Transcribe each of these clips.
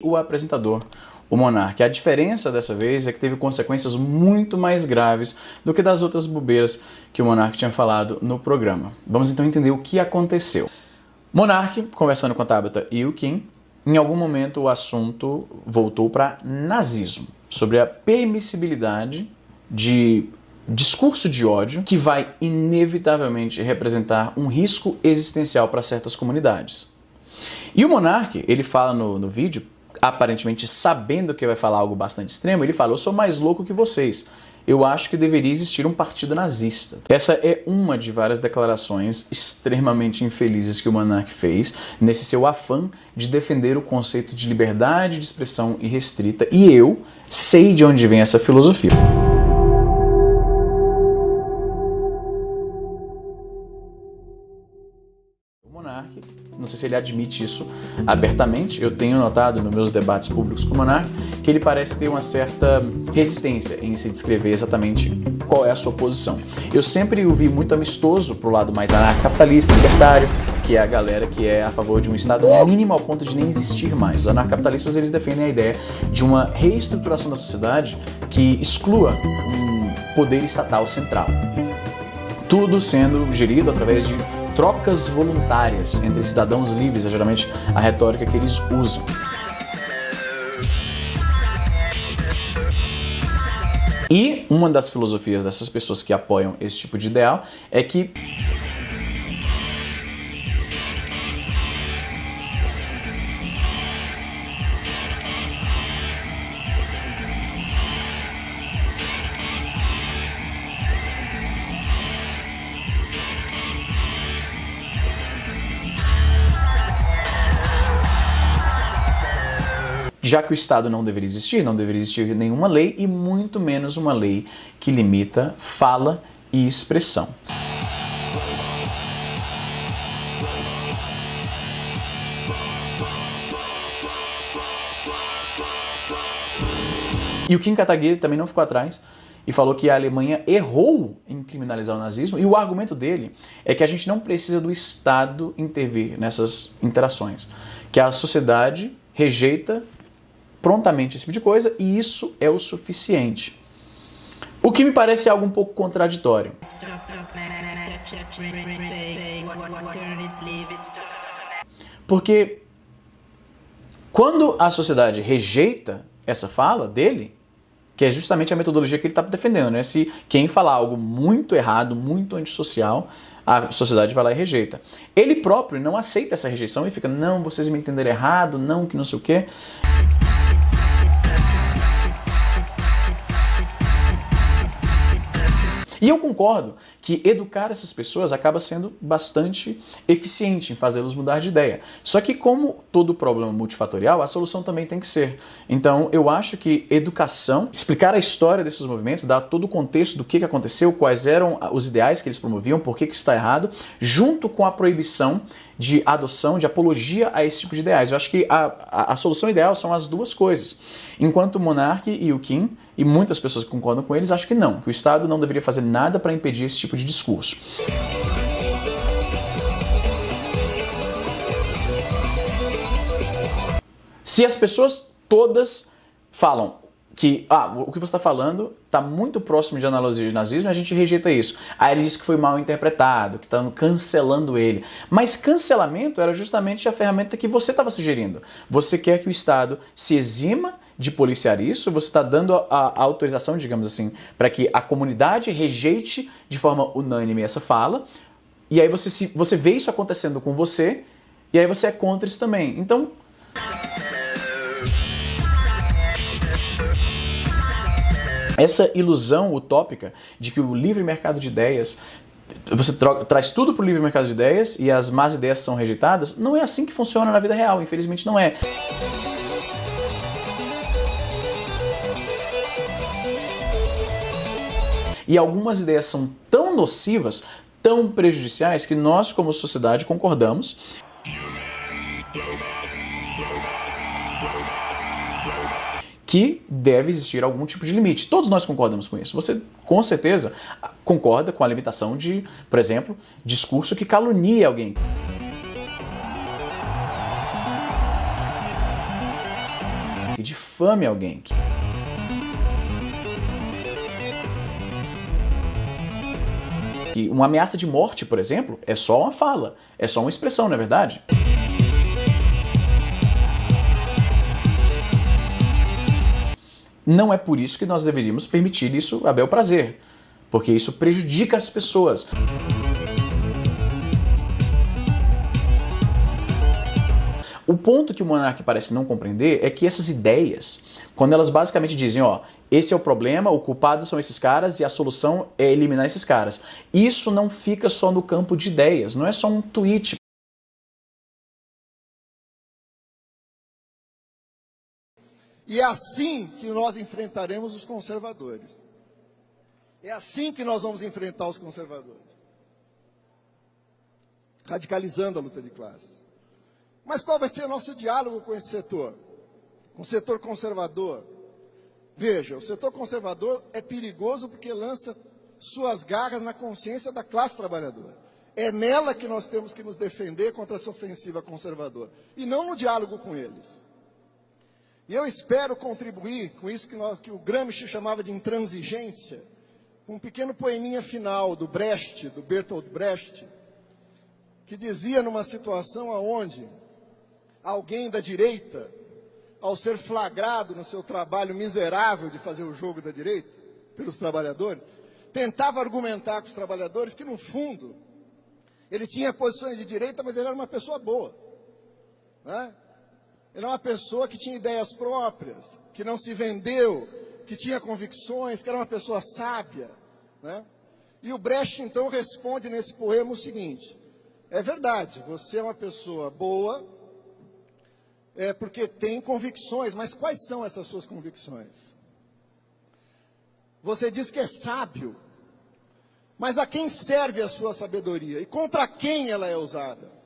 O apresentador, o monarca. A diferença dessa vez é que teve consequências muito mais graves do que das outras bobeiras que o monarca tinha falado no programa. Vamos então entender o que aconteceu. Monarca, conversando com a Tabata e o Kim, em algum momento o assunto voltou para nazismo, sobre a permissibilidade de discurso de ódio que vai inevitavelmente representar um risco existencial para certas comunidades. E o monarca, ele fala no vídeo, aparentemente sabendo que vai falar algo bastante extremo, ele fala: eu sou mais louco que vocês. Eu acho que deveria existir um partido nazista. Essa é uma de várias declarações extremamente infelizes que o monarca fez nesse seu afã de defender o conceito de liberdade de expressão irrestrita. E eu sei de onde vem essa filosofia. Não sei se ele admite isso abertamente. Eu tenho notado nos meus debates públicos com o monarca que ele parece ter uma certa resistência em se descrever exatamente qual é a sua posição. Eu sempre o vi muito amistoso pro lado mais anarcapitalista, libertário, que é a galera que é a favor de um Estado mínimo ao ponto de nem existir mais. Os anarcapitalistas, eles defendem a ideia de uma reestruturação da sociedade que exclua um poder estatal central. Tudo sendo gerido através de trocas voluntárias entre cidadãos livres, é geralmente a retórica que eles usam. E uma das filosofias dessas pessoas que apoiam esse tipo de ideal é que já que o Estado não deveria existir nenhuma lei e muito menos uma lei que limita fala e expressão. E o Kim Kataguiri também não ficou atrás e falou que a Alemanha errou em criminalizar o nazismo, e o argumento dele é que a gente não precisa do Estado intervir nessas interações, que a sociedade rejeita prontamente esse tipo de coisa, e isso é o suficiente. O que me parece algo um pouco contraditório. Porque quando a sociedade rejeita essa fala dele, que é justamente a metodologia que ele está defendendo, né? Se quem falar algo muito errado, muito antissocial, a sociedade vai lá e rejeita. Ele próprio não aceita essa rejeição e fica: não, vocês me entenderam errado, não, que não sei o quê. E eu concordo que educar essas pessoas acaba sendo bastante eficiente em fazê-los mudar de ideia. Só que, como todo problema multifatorial, a solução também tem que ser. Então, eu acho que educação, explicar a história desses movimentos, dar todo o contexto do que aconteceu, quais eram os ideais que eles promoviam, por que isso está errado, junto com a proibição de adoção, de apologia a esse tipo de ideais. Eu acho que a solução ideal são as duas coisas. Enquanto o monarca e o Kim, e muitas pessoas que concordam com eles, acham que não, que o Estado não deveria fazer nada para impedir esse tipo de discurso. Se as pessoas todas falam que o que você está falando está muito próximo de analogia de nazismo, a gente rejeita isso. Aí ele diz que foi mal interpretado, que estão cancelando ele. Mas cancelamento era justamente a ferramenta que você estava sugerindo. Você quer que o Estado se exima de policiar isso, você está dando a autorização, digamos assim, para que a comunidade rejeite de forma unânime essa fala, e aí você vê isso acontecendo com você, e aí você é contra isso também. Então, essa ilusão utópica de que o livre mercado de ideias, você traz tudo para o livre mercado de ideias e as más ideias são rejeitadas, não é assim que funciona na vida real, infelizmente não é. E algumas ideias são tão nocivas, tão prejudiciais, que nós, como sociedade, concordamos que deve existir algum tipo de limite. Todos nós concordamos com isso. Você, com certeza, concorda com a limitação de, por exemplo, discurso que calunia alguém. que difame alguém. Que uma ameaça de morte, por exemplo, é só uma fala, é só uma expressão, não é verdade? Não é por isso que nós deveríamos permitir isso a bel prazer, porque isso prejudica as pessoas. O ponto que o monarca parece não compreender é que essas ideias, quando elas basicamente dizem, ó, esse é o problema, o culpado são esses caras e a solução é eliminar esses caras. Isso não fica só no campo de ideias, não é só um tweet. E é assim que nós enfrentaremos os conservadores. É assim que nós vamos enfrentar os conservadores. Radicalizando a luta de classe. Mas qual vai ser o nosso diálogo com esse setor? Com o setor conservador? Veja, o setor conservador é perigoso porque lança suas garras na consciência da classe trabalhadora. É nela que nós temos que nos defender contra essa ofensiva conservadora. E não no diálogo com eles. E eu espero contribuir com isso que o Gramsci chamava de intransigência, com um pequeno poeminha final do Brecht, do Bertolt Brecht, que dizia numa situação onde alguém da direita, ao ser flagrado no seu trabalho miserável de fazer o jogo da direita, pelos trabalhadores, tentava argumentar com os trabalhadores que, no fundo, ele tinha posições de direita, mas ele era uma pessoa boa, né? Ele era uma pessoa que tinha ideias próprias, que não se vendeu, que tinha convicções, que era uma pessoa sábia, né? E o Brecht, então, responde nesse poema o seguinte: é verdade, você é uma pessoa boa, porque tem convicções, mas quais são essas suas convicções? Você diz que é sábio, mas a quem serve a sua sabedoria? E contra quem ela é usada?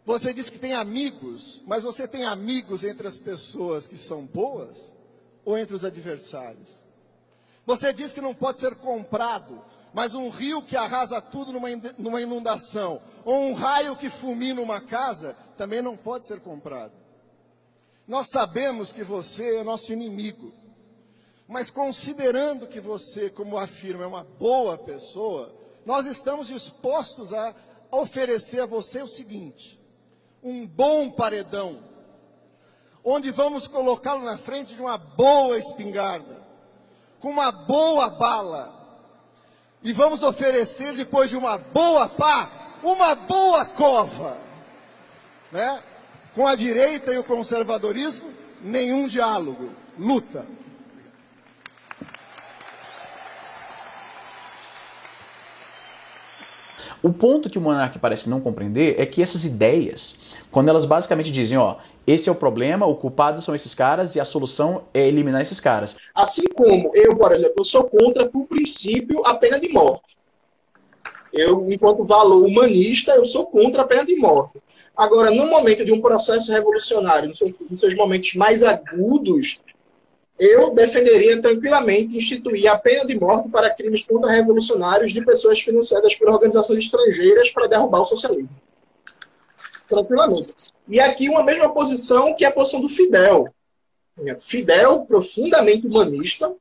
Você diz que tem amigos, mas você tem amigos entre as pessoas que são boas ou entre os adversários? Você diz que não pode ser comprado, mas um rio que arrasa tudo numa inundação, ou um raio que fulmina uma casa, também não pode ser comprado. Nós sabemos que você é nosso inimigo, mas considerando que você, como afirma, é uma boa pessoa, nós estamos dispostos a oferecer a você o seguinte: um bom paredão, onde vamos colocá-lo na frente de uma boa espingarda, com uma boa bala, e vamos oferecer, depois de uma boa pá, uma boa cova, né? Com a direita e o conservadorismo, nenhum diálogo, luta. O ponto que o monarca parece não compreender é que essas ideias, quando elas basicamente dizem, ó, esse é o problema, o culpado são esses caras e a solução é eliminar esses caras. Assim como eu, por exemplo, eu sou contra, por princípio, a pena de morte. Eu, enquanto valor humanista, eu sou contra a pena de morte. Agora, no momento de um processo revolucionário, nos seus momentos mais agudos, eu defenderia tranquilamente instituir a pena de morte para crimes contra-revolucionários de pessoas financiadas por organizações estrangeiras para derrubar o socialismo. Tranquilamente. E aqui uma mesma posição que é a posição do Fidel. Fidel, profundamente humanista,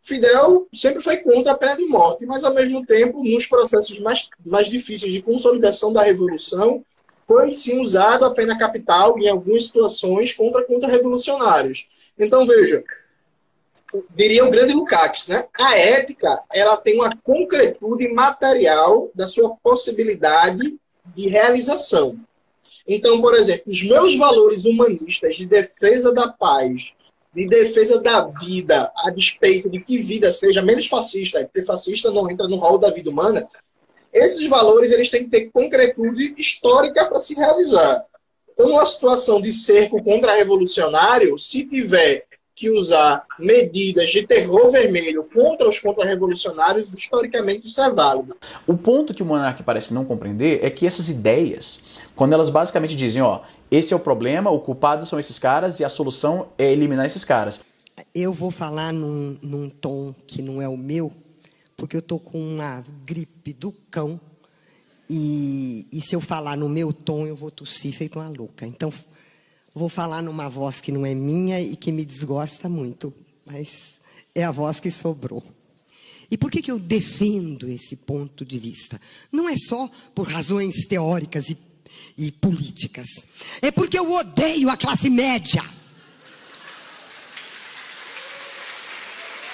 Fidel sempre foi contra a pena de morte, mas, ao mesmo tempo, nos processos mais difíceis de consolidação da Revolução, foi, sim, usado a pena capital em algumas situações contra-revolucionários. Então, veja, diria o grande Lukács, né? A ética, ela tem uma concretude material da sua possibilidade de realização. Então, por exemplo, os meus valores humanistas de defesa da paz, de defesa da vida, a despeito de que vida seja menos fascista, porque fascista não entra no rol da vida humana, esses valores eles têm que ter concretude histórica para se realizar. Então, numa situação de cerco contra-revolucionário, se tiver que usar medidas de terror vermelho contra os contra-revolucionários, historicamente isso é válido. O ponto que o monarca parece não compreender é que essas ideias, quando elas basicamente dizem, ó, esse é o problema, o culpado são esses caras e a solução é eliminar esses caras. Eu vou falar num tom que não é o meu, porque eu estou com uma gripe do cão e se eu falar no meu tom eu vou tossir feito uma louca. Então, Vou falar numa voz que não é minha e que me desgosta muito, mas é a voz que sobrou. E por que eu defendo esse ponto de vista? Não é só por razões teóricas e políticas. É porque eu odeio a classe média.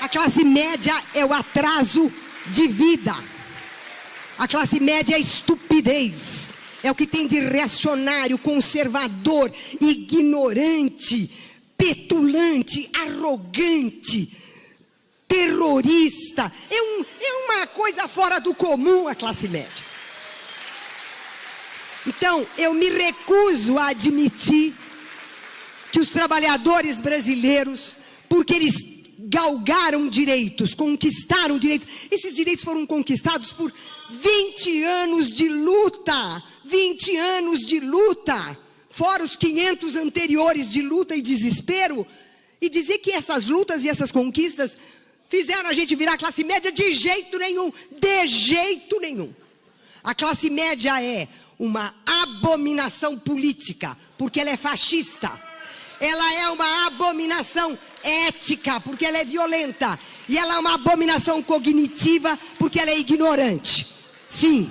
A classe média é o atraso de vida. A classe média é a estupidez. É o que tem de reacionário, conservador, ignorante, petulante, arrogante, terrorista. É uma coisa fora do comum a classe média. Então, eu me recuso a admitir que os trabalhadores brasileiros, porque eles galgaram direitos, conquistaram direitos, esses direitos foram conquistados por 20 anos de luta. 20 anos de luta, fora os 500 anteriores de luta e desespero, e dizer que essas lutas e essas conquistas fizeram a gente virar classe média de jeito nenhum, de jeito nenhum. A classe média é uma abominação política, porque ela é fascista. Ela é uma abominação ética, porque ela é violenta. E ela é uma abominação cognitiva, porque ela é ignorante. Fim.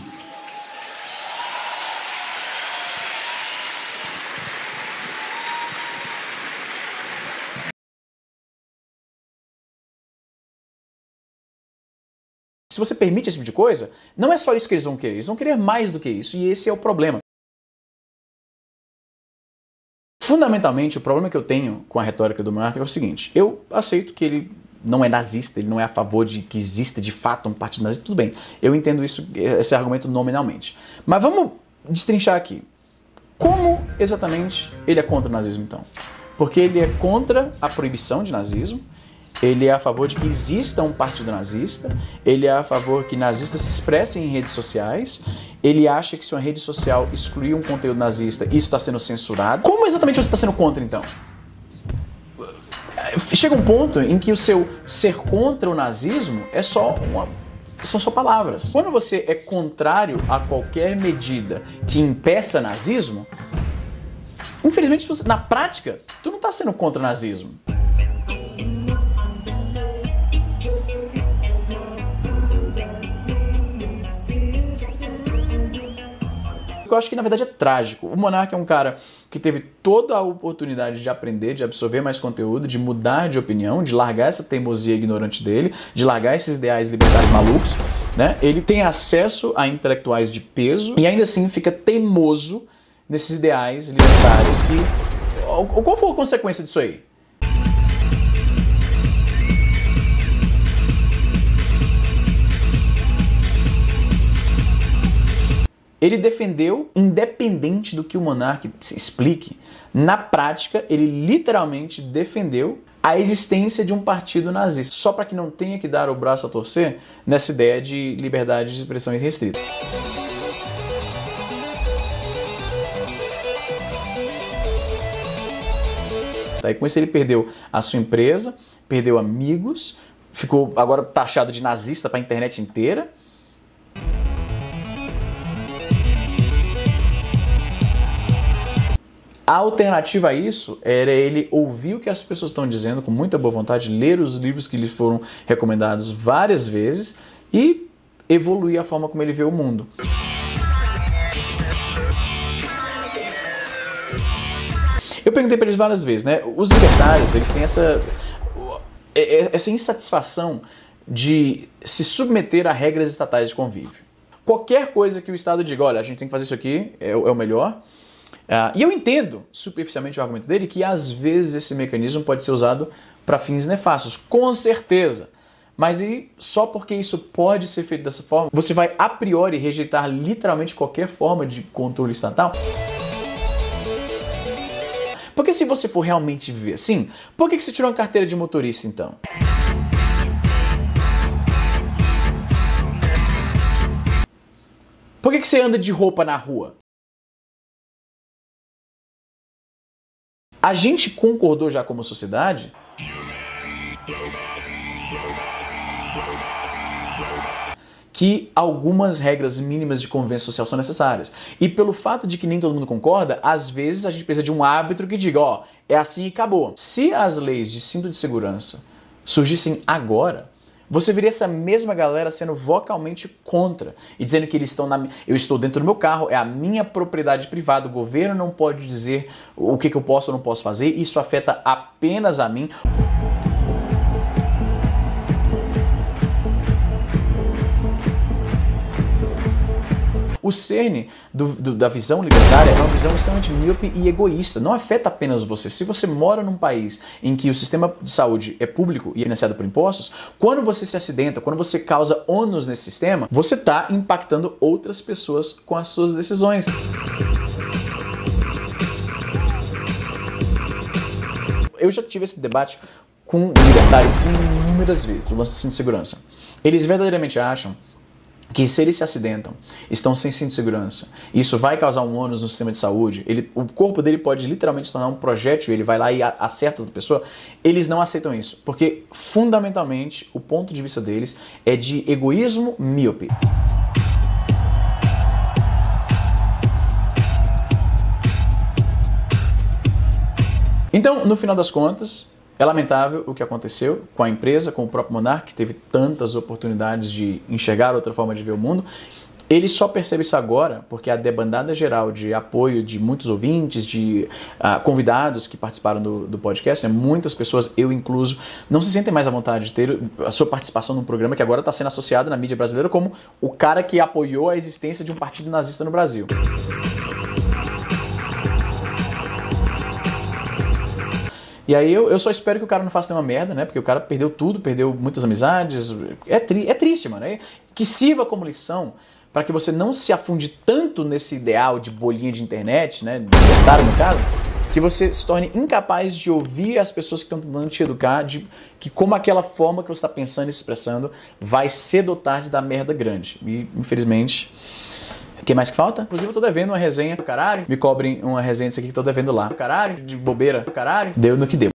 Se você permite esse tipo de coisa, não é só isso que eles vão querer mais do que isso, e esse é o problema. Fundamentalmente, o problema que eu tenho com a retórica do monarca é o seguinte: eu aceito que ele não é nazista, ele não é a favor de que exista de fato um partido nazista, tudo bem, eu entendo isso, esse argumento nominalmente. Mas vamos destrinchar aqui. Como exatamente ele é contra o nazismo, então? Porque ele é contra a proibição de nazismo, ele é a favor de que exista um partido nazista, ele é a favor que nazistas se expressem em redes sociais, ele acha que se uma rede social excluir um conteúdo nazista, isso está sendo censurado. Como exatamente você está sendo contra, então? Chega um ponto em que o seu ser contra o nazismo são só palavras. Quando você é contrário a qualquer medida que impeça nazismo, infelizmente, na prática, tu não está sendo contra o nazismo. Eu acho que na verdade é trágico. O monarca é um cara que teve toda a oportunidade de aprender, de absorver mais conteúdo, de mudar de opinião, de largar essa teimosia ignorante dele, de largar esses ideais libertários malucos, né? Ele tem acesso a intelectuais de peso e ainda assim fica teimoso nesses ideais libertários que... Qual foi a consequência disso aí? Ele defendeu, independente do que o monarca se explique, na prática, ele literalmente defendeu a existência de um partido nazista, só para que não tenha que dar o braço a torcer nessa ideia de liberdade de expressão irrestrita. E com isso ele perdeu a sua empresa, perdeu amigos, ficou agora taxado de nazista para a internet inteira. A alternativa a isso era ele ouvir o que as pessoas estão dizendo com muita boa vontade, ler os livros que lhe foram recomendados várias vezes e evoluir a forma como ele vê o mundo. Eu perguntei para eles várias vezes, né? Os libertários, eles têm essa insatisfação de se submeter a regras estatais de convívio. Qualquer coisa que o Estado diga, olha, a gente tem que fazer isso aqui, é o melhor. E eu entendo, superficialmente, o argumento dele, que às vezes esse mecanismo pode ser usado para fins nefastos, com certeza. Mas só porque isso pode ser feito dessa forma, você vai a priori rejeitar literalmente qualquer forma de controle estatal? Porque se você for realmente viver assim, por que você tirou uma carteira de motorista então? Por que você anda de roupa na rua? A gente concordou já como sociedade que algumas regras mínimas de convivência social são necessárias. E pelo fato de que nem todo mundo concorda, às vezes a gente precisa de um árbitro que diga, ó, é assim e acabou. Se as leis de cinto de segurança surgissem agora, você veria essa mesma galera sendo vocalmente contra e dizendo que eles estão eu estou dentro do meu carro, é a minha propriedade privada, o governo não pode dizer o que eu posso ou não posso fazer, isso afeta apenas a mim. O cerne da visão libertária é uma visão extremamente míope e egoísta. Não afeta apenas você. Se você mora num país em que o sistema de saúde é público e é financiado por impostos, quando você se acidenta, quando você causa ônus nesse sistema, você está impactando outras pessoas com as suas decisões. Eu já tive esse debate com o libertário inúmeras vezes, o lance de cinto de segurança. Eles verdadeiramente acham que se eles se acidentam, estão sem cinto de segurança, isso vai causar um ônus no sistema de saúde, o corpo dele pode literalmente se tornar um projétil, ele vai lá e acerta outra pessoa, eles não aceitam isso, porque fundamentalmente o ponto de vista deles é de egoísmo míope. Então, no final das contas, é lamentável o que aconteceu com a empresa, com o próprio Monark, que teve tantas oportunidades de enxergar outra forma de ver o mundo. Ele só percebe isso agora porque a debandada geral de apoio de muitos ouvintes, de convidados que participaram do podcast, muitas pessoas, eu incluso, não se sentem mais à vontade de ter a sua participação num programa que agora está sendo associado na mídia brasileira como o cara que apoiou a existência de um partido nazista no Brasil. E aí eu só espero que o cara não faça nenhuma merda, né? Porque o cara perdeu tudo, perdeu muitas amizades. É triste, mano. Que sirva como lição para que você não se afunde tanto nesse ideal de bolinha de internet, né? Libertário, no caso, que você se torne incapaz de ouvir as pessoas que estão tentando te educar, que como aquela forma que você está pensando e se expressando vai cedo ou tarde dar merda grande. E, infelizmente... O que mais que falta? Inclusive eu tô devendo uma resenha do caralho. Me cobrem uma resenha disso aqui que eu tô devendo lá. Do caralho, de bobeira. Do caralho. Deu no que deu.